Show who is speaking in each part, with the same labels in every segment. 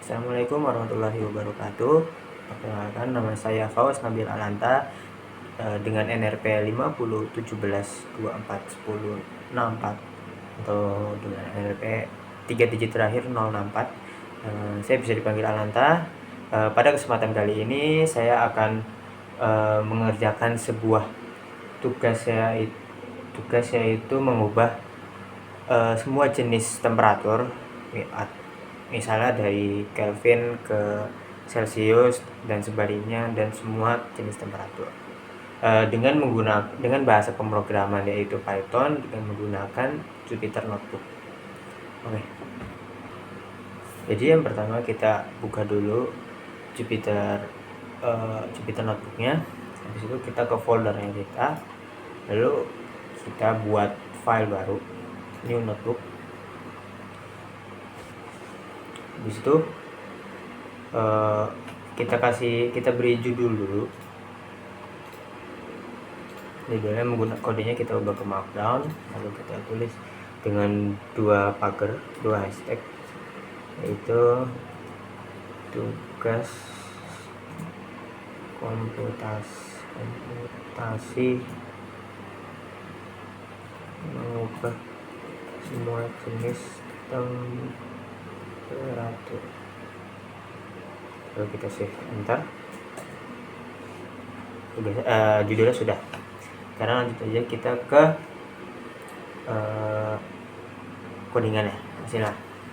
Speaker 1: Assalamualaikum warahmatullahi wabarakatuh. Perkenalkan, nama saya Faus Nabil Alanta dengan NRP 5017241064 atau dengan NRP 3 digit terakhir 064. Saya bisa dipanggil Alanta. Pada kesempatan kali ini saya akan mengerjakan sebuah tugas yaitu mengubah semua jenis temperatur, misalnya dari Kelvin ke Celsius dan sebaliknya, dan semua jenis temperatur dengan bahasa pemrograman yaitu Python dengan menggunakan Jupyter Notebook. Oke. Jadi yang pertama kita buka dulu Jupyter Notebooknya. Habis itu kita ke foldernya kita, lalu kita buat file baru, new notebook. Habis itu kita beri judul dulu. Judulnya menggunakan kodenya kita ubah ke markdown, lalu kita tulis dengan dua hashtag, yaitu tugas komputasi mengubah semua jenis temperatur. Lalu kita save, enter. Judulnya sudah. Sekarang lanjut aja kita ke codingannya.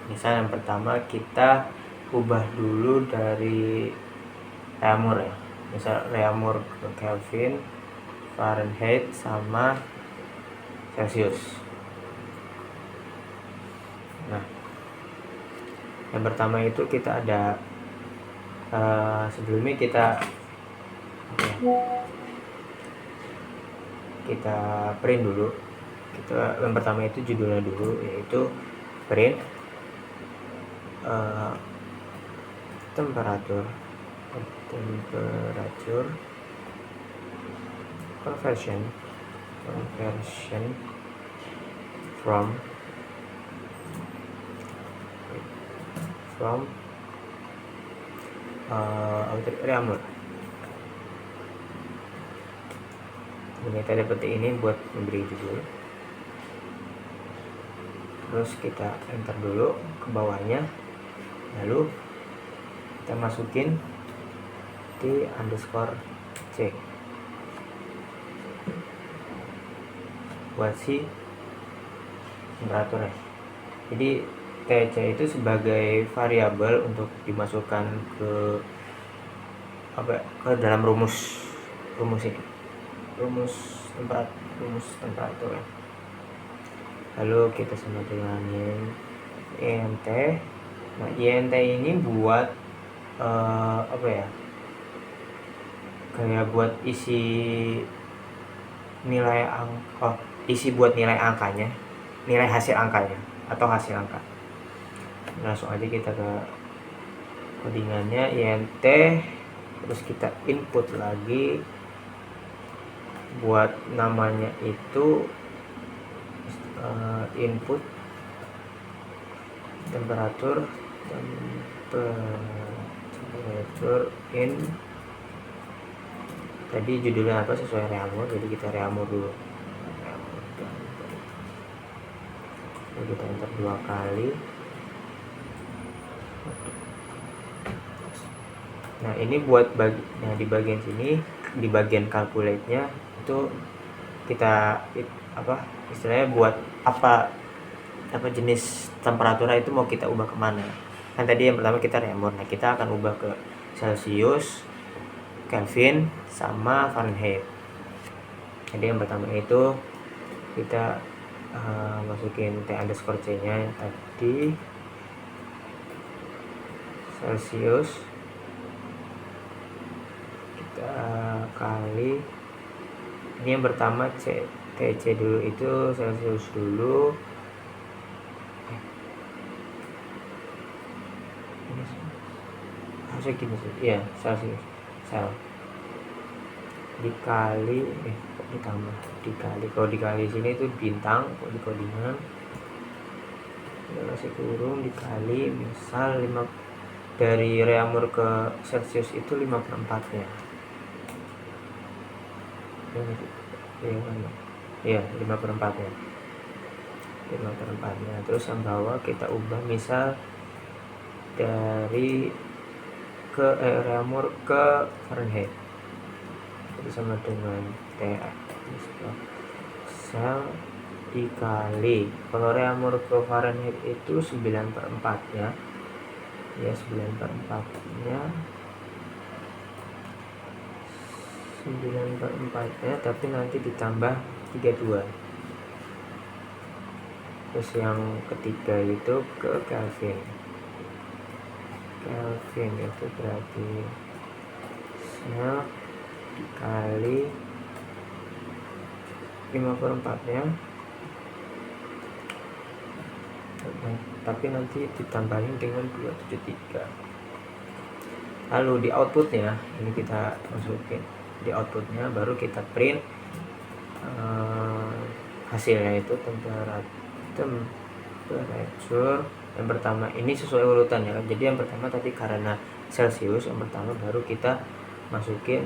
Speaker 1: Misal yang pertama kita ubah dulu dari reaumur ya. Misal reaumur ke Kelvin, Fahrenheit sama Celsius. Nah, yang pertama itu kita ada sebelumnya kita print dulu. Yang pertama itu judulnya dulu, yaitu print temperatur conversion from reaumur. Kita dapat ini buat memberi judul. Terus kita enter dulu ke bawahnya, lalu kita masukin T_C buat si temperaturnya. Jadi TC itu sebagai variabel untuk dimasukkan ke dalam rumus ini, rumus temperatur. Lalu kita sama dengan INT. Nah, INT ini buat kayak buat isi buat nilai angkanya, nilai hasil angkanya atau hasil angka. Langsung aja kita ke codingannya, INT, terus kita input lagi buat namanya itu input temperatur in, tadi judulnya apa sesuai reaumur, jadi kita reaumur dulu. Lalu kita enter 2 kali. Nah, ini buat di bagian sini, di bagian calculate-nya itu kita istilahnya buat apa jenis temperaturnya itu mau kita ubah kemana. Kan tadi yang pertama kita reaumur, nah kita akan ubah ke Celsius, Kelvin sama Fahrenheit. Jadi yang pertama itu kita masukin T_C nya tadi Celsius, kita kali ini yang pertama TC dulu, itu Celsius dulu. Harusnya gini sih, ya, Celsius dikali kalau dikali sini itu bintang, kalau di codingan masih kurung, dikali misal dari Reaumur ke Celsius itu 5/4-nya. Iya, 5/4-nya. 5/4-nya. Terus yang bawah kita ubah misal dari Reaumur ke Fahrenheit. Jadi sama dengan sel dikali, kalau Reaumur ke Fahrenheit itu 9/4-nya ya, 9/4-nya 9/4-nya, tapi nanti ditambah 32. Terus yang ketiga itu ke Kelvin. Kelvin itu berarti sel dikali 5/4-nya, tapi nanti ditambahin dengan 273. Lalu di outputnya ini kita masukin, di outputnya baru kita print hasilnya itu temperature. Yang pertama ini sesuai urutan ya, jadi yang pertama tadi karena Celsius, yang pertama baru kita masukin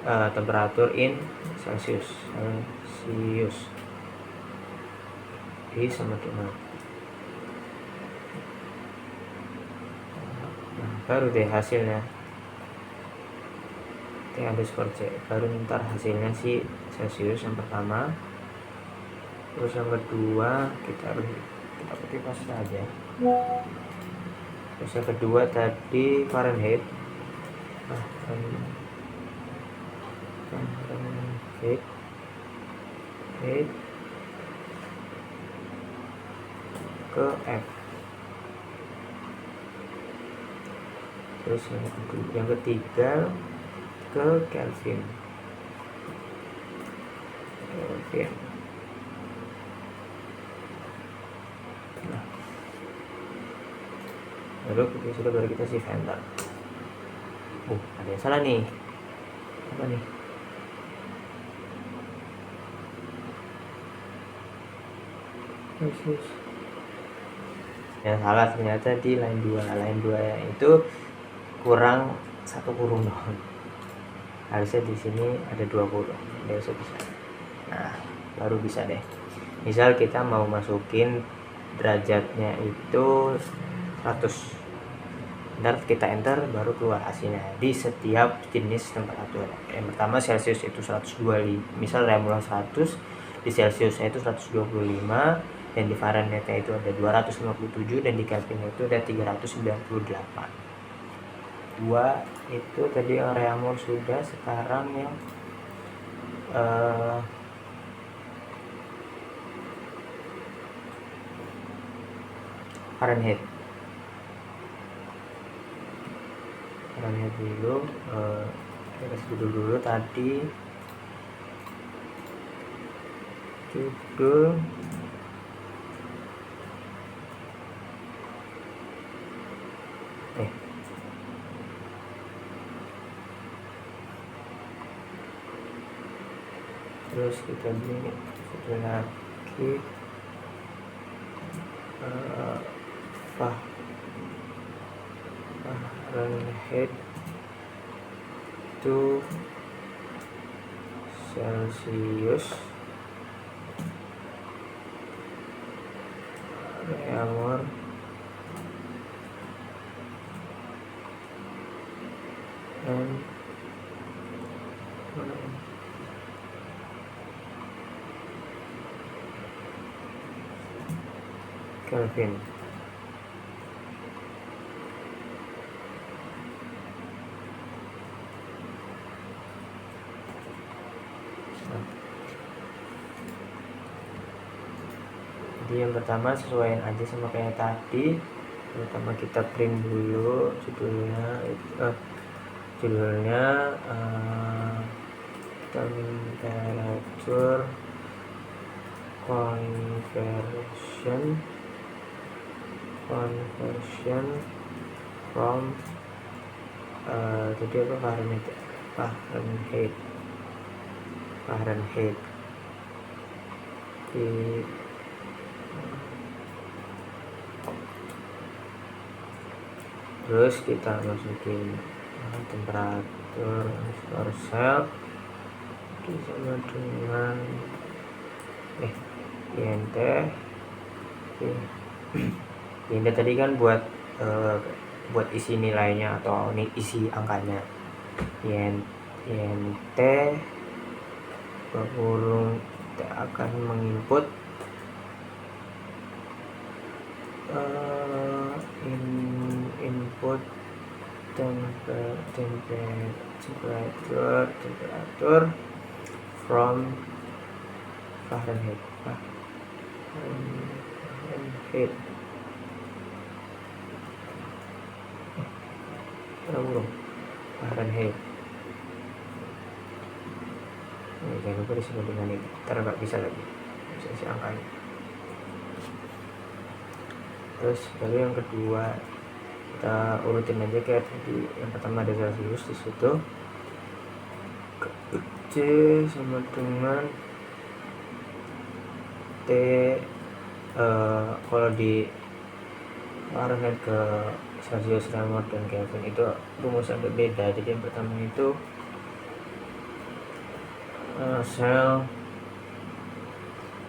Speaker 1: temperatur in Celsius di sama dengan baru deh hasilnya T_C, baru ntar hasilnya si Celsius yang pertama. Terus yang kedua kita copy paste aja. Terus yang kedua tadi Fahrenheit ke F. Terus yang ketiga ke Kelvin. Nah, baru kita save enter. Ada yang salah nih. Apa nih? Yang salah ternyata di line 2 yang itu kurang 1 kurung doang. Harusnya di sini ada 2 kurung. Bisa. Nah, baru bisa deh. Misal kita mau masukin derajatnya itu 100. Ntar kita enter baru keluar hasilnya di setiap jenis temperatur. Yang pertama Celsius itu 125, misal Reaumur 100, di Celsiusnya itu 125, dan di Fahrenheit itu ada 257, dan di Kelvin itu ada 398. Dua itu tadi yang Reaumur sudah, sekarang yang Fahrenheit dulu. Kita kasih judul dulu tadi, judul terus kita beli satu lagi Fahrenheit to Celsius, Reaumur dan Kelvin. Jadi yang pertama sesuaiin aja sama kayak tadi. Pertama kita print dulu judulnya temperature conversion from tadi apa, Fahrenheit di terus kita masukin temperatur underscore cell sama dengan int int tadi kan buat isi nilainya atau isi angkanya. int kurung kita akan menginput input temperatur from Fahrenheit Fahrenheit. Jangan lupa disebut dengan ini, ntar nggak bisa lagi bisa isi angkanya. Terus baru yang kedua kita urutin aja kayak tadi. Yang pertama ada Celsius, di situ C sama dengan T. Kalau di Fahrenheit ke Celsius, Reaumur dan Kelvin itu rumusnya agak beda. Jadi yang pertama itu sel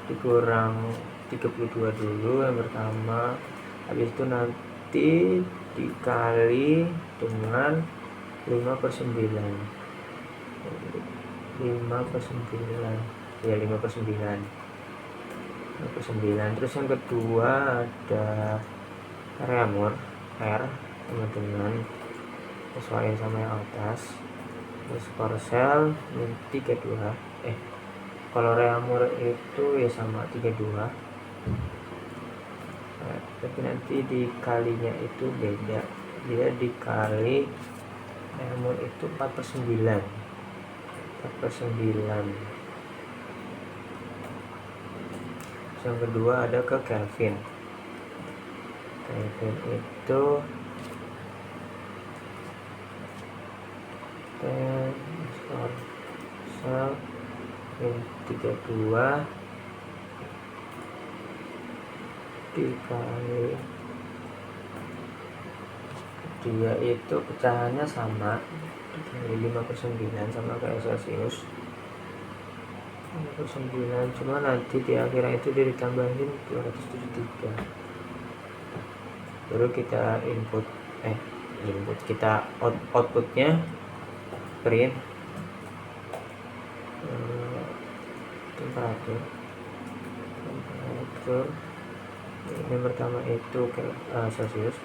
Speaker 1: dikurang 32 dulu yang pertama, habis itu nanti dikali dengan 5/9 ya 5/9. Terus yang kedua ada Reaumur R sama dengan sesuaiin sama yang atas, terus Korsel 32. Kalau Reaumur itu ya sama 32, tapi nanti dikalinya itu beda, dia dikali Reaumur itu 4/9. Yang kedua ada ke Kelvin itu sel 32 dikali dia itu pecahannya sama dikali 5/9 sama kayak Celsius 5/9, cuma nanti di akhiran itu dia ditambahin 273. Baru kita input kita outputnya print temperatur. Yang pertama itu Celsius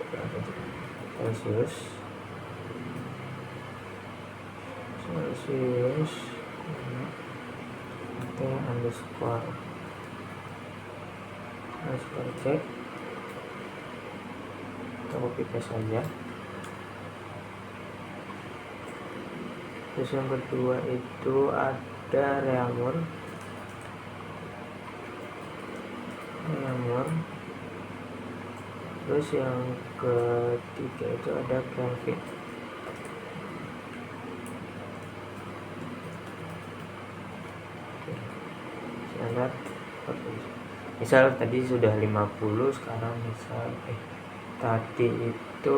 Speaker 1: underscore cek, kita copy paste saja. Terus yang kedua itu ada Reaumur. Terus yang ketiga itu ada Kelvin. Standar misal tadi sudah 50, sekarang misal tadi itu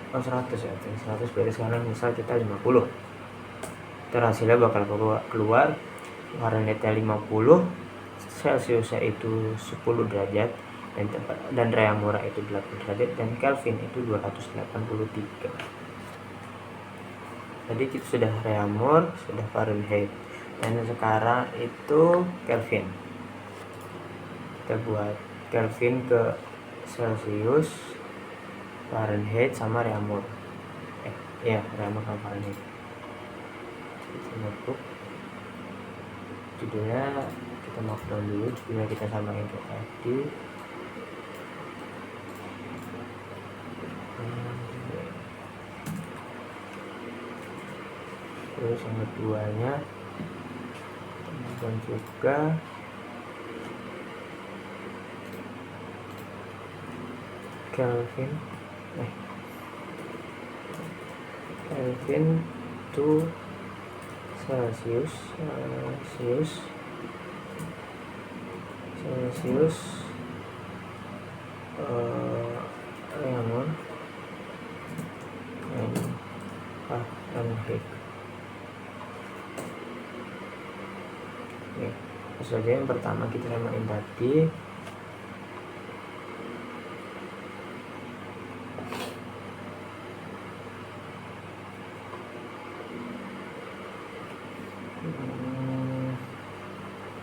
Speaker 1: 100 ya, 100 berarti sekarang misal kita 50. Hasilnya bakal keluar Fahrenheitnya 50, Celsiusnya itu 10 derajat, dan Reaumur itu 8 derajat, dan Kelvin itu 283. Tadi kita sudah Reaumur, sudah Fahrenheit, dan sekarang itu Kelvin. Kita buat Kelvin ke Celsius, Fahrenheit sama Reaumur. Reaumur sama Fahrenheit. Kita notebook. Judulnya kita markdown dulu, judulnya kita samain kayak tadi. Terus yang keduanya dan juga Kelvin to Celsius Reaumur Fahrenheit. Oke, saja yang pertama kita samain tadi.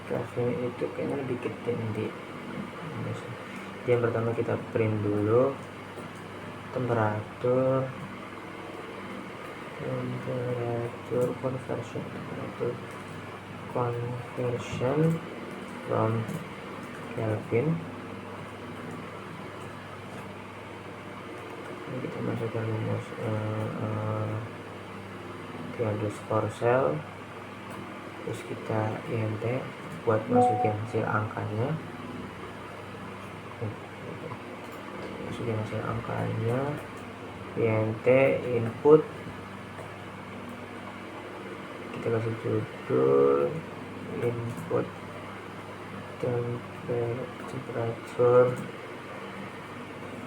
Speaker 1: Kelvin itu kayaknya lebih gede nanti. Yang pertama kita print dulu temperatur conversion from Kelvin. Ini kita masukkan rumus di underscore cell, terus kita int buat masukin hasil angkanya. Masukin hasil angkanya, int input, kita kasih judul input temperature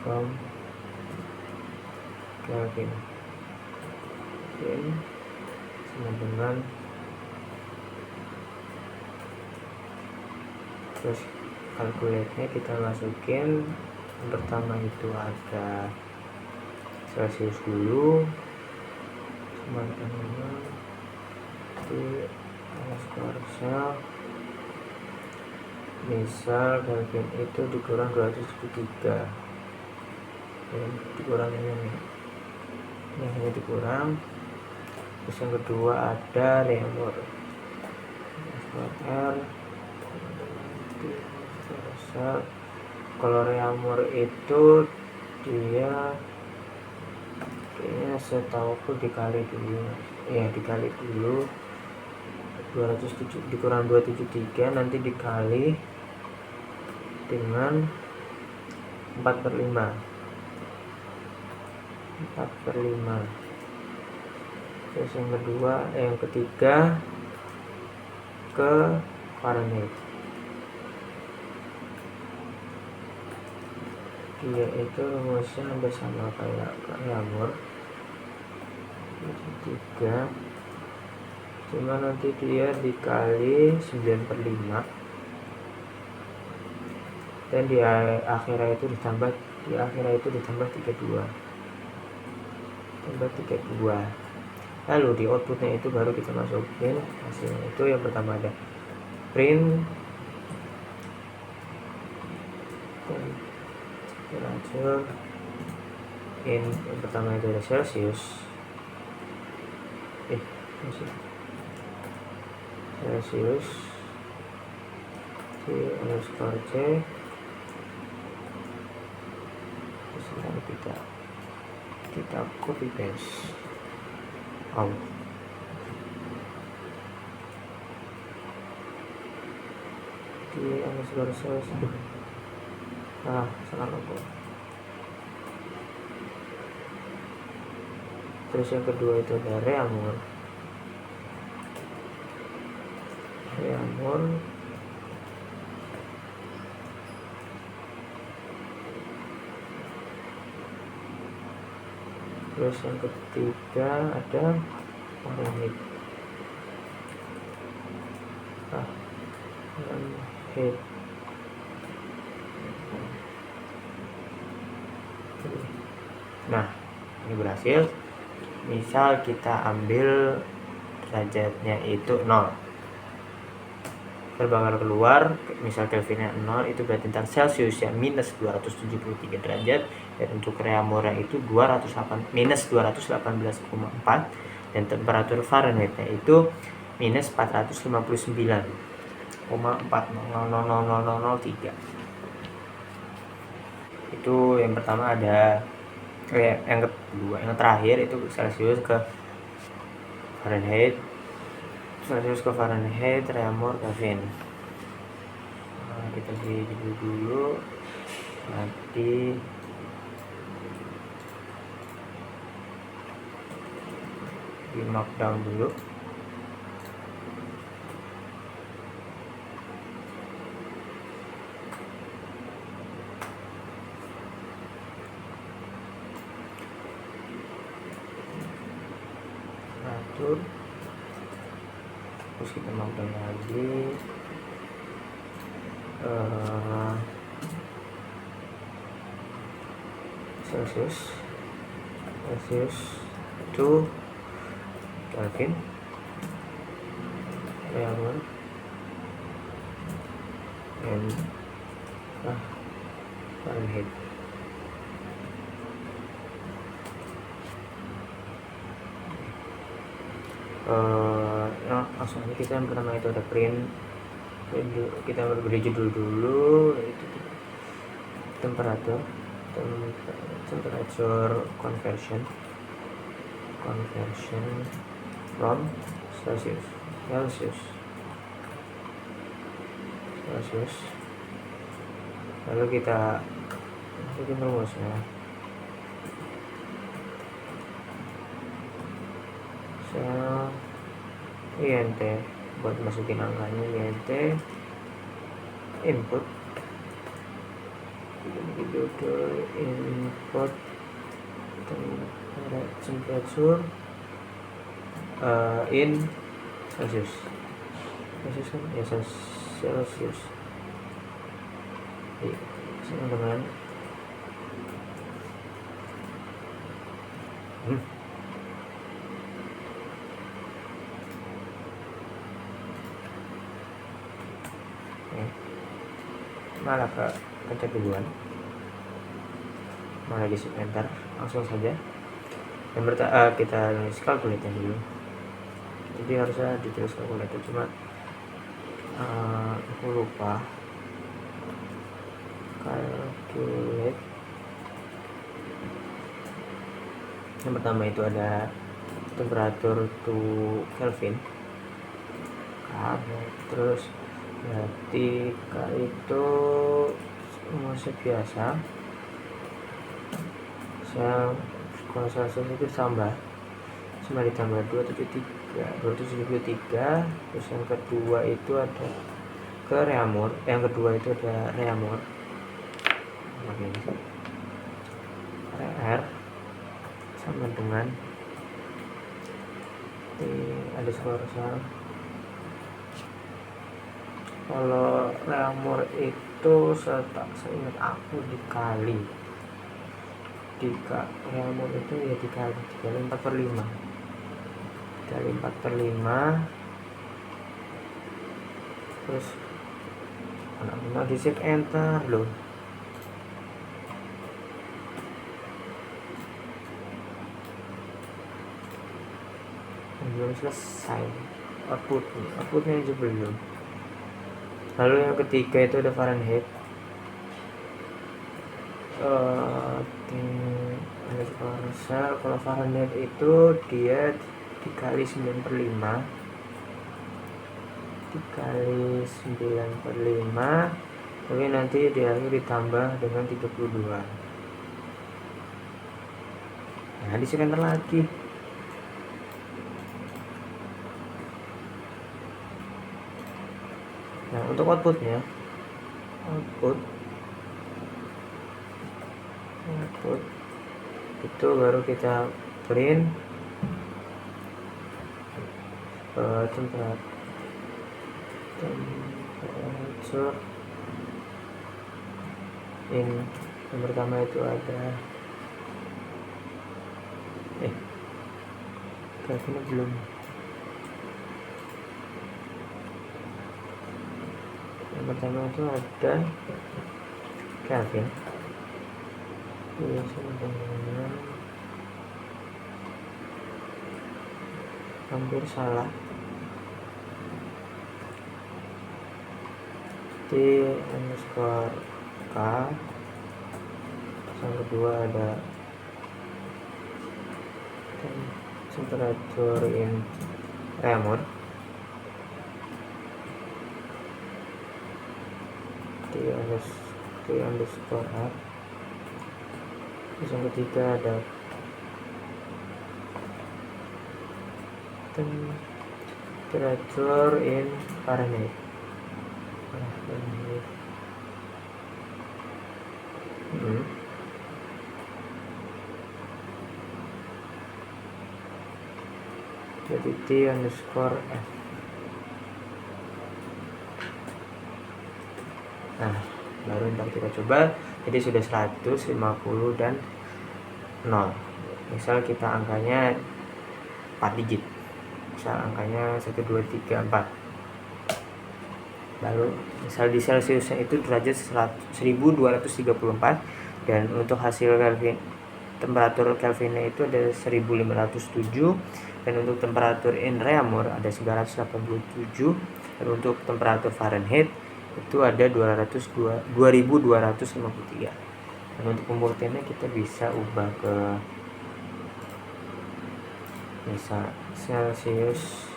Speaker 1: from Kelvin sama dengan, terus calculate-nya kita masukin. Yang pertama itu ada Celsius dulu, sama dengan di underscore cell, misal Kelvin itu dikurang 273, dan dikurang ini hanya dikurang. Terus yang kedua ada Reaumur, R. Kalau Reaumur itu dia kayaknya setauku dikali dulu 207 dikurang 273, nanti dikali dengan 4/5. Terus yang ketiga ke Fahrenheit. Dia itu rumusnya hampir sama kayak Reaumur, 3, cuma nanti dia dikali 9/5, dan di akhirnya itu ditambah 32. Lalu di outputnya itu baru kita masukin hasilnya. Itu yang pertama ada print temperature yang pertama itu ada Celsius, T underscore C, terus kita copy paste di underscore Celsius. Salah logo. Terus yang kedua itu ada Reaumur. Terus yang ketiga ada Fahrenheit. Nah, ini berhasil. Misal kita ambil derajatnya itu 0, bakal keluar misal Kelvinnya 0, itu berarti tentang Celsius ya minus 273 derajat, dan untuk Reaumurnya itu minus 218,4, dan temperatur Fahrenheitnya itu minus 459,4000003. Itu yang pertama ada. Yang kedua, yang terakhir itu Celsius ke Fahrenheit, Reaumur, Kelvin. Kita beri judul dulu, nanti di markdown dulu. temperatur, terus kita maukan lagi Celsius to Kelvin, Reamer, and Fahrenheit. Langsung aja kita yang pertama itu ada print. Kita beri judul dulu, itu temperature conversion from Celsius. Lalu kita masukin rumusnya. Sel INT, buat masukin angkanya INT input, judul input temperature in Celsius kan ya, Celsius sama dengan malah kencet duluan, malah di enter, langsung saja. Yang kita nulis kalkulator dulu, jadi harusnya ditulis kalkulator, cuma aku lupa calculate. Yang pertama itu ada temperatur to Kelvin, terus berarti K itu rumusnya biasa, kalau Celsius itu tambah, cuma ditambah 273. Terus yang kedua itu ada ke Reaumur, yang kedua itu ada Reaumur, R sama dengan ada skor. Kalau Reaumur itu seingat aku dikali Reaumur itu ya dikali 4/5 terus mau di shift enter loh, belum selesai outputnya aja belum. Lalu yang ketiga itu ada Fahrenheit, kalau Fahrenheit itu dia dikali 9/5 tapi nanti di akhir ditambah dengan 32. Nah di sini lagi nah untuk output itu baru kita print temperature yang pertama itu ada Kelvin belum. Yang pertama itu ada Kelvin sama dengan hampir salah T underscore K. Yang kedua ada temperature in Reaumur, T underscore R. Terus yang ketiga ada temperature in Fahrenheit. T_T_F. Nah, baru ntar kita coba. Jadi sudah 150 dan 0. Misal kita angkanya 4 digit. Misal angkanya 1 2 3 4. Baru misal di Celsiusnya itu derajat 1234, dan untuk hasil Kelvin, temperatur Kelvinnya itu ada 1507, dan untuk temperatur in Reaumur ada 987, dan untuk temperatur Fahrenheit itu ada 2253. Dan untuk pembuktiannya kita bisa ubah ke misal Celsius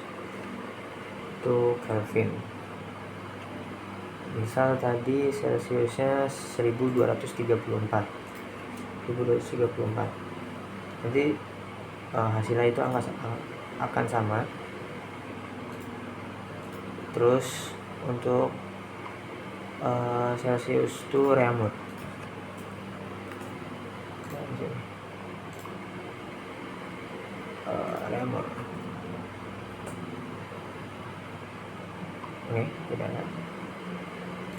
Speaker 1: to Kelvin. Misal tadi Celsiusnya 1234. Nanti hasilnya itu akan sama. Terus untuk Celsius to Reaumur, Reaumur. Oke, tidak ada.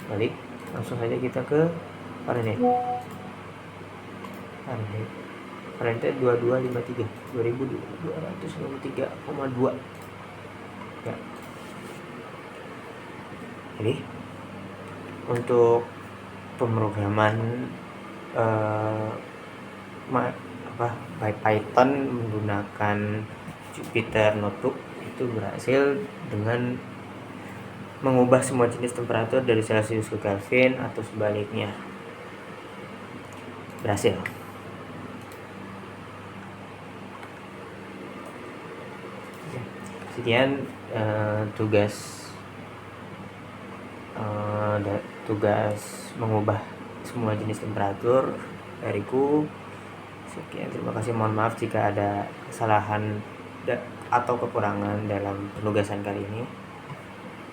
Speaker 1: Balik, langsung saja kita ke Fahrenheit. Fahrenheit 2253, 2253,2. Ya. Jadi untuk pemrograman by Python menggunakan Jupyter Notebook itu berhasil dengan mengubah semua jenis temperatur dari Celsius ke Kelvin atau sebaliknya. Berhasil. Sekian tugas mengubah semua jenis temperatur dariku. Sekian, terima kasih. Mohon maaf jika ada kesalahan atau kekurangan dalam penugasan kali ini.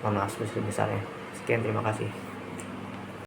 Speaker 1: Mohon maaf sebesar-besarnya. Sekian, terima kasih.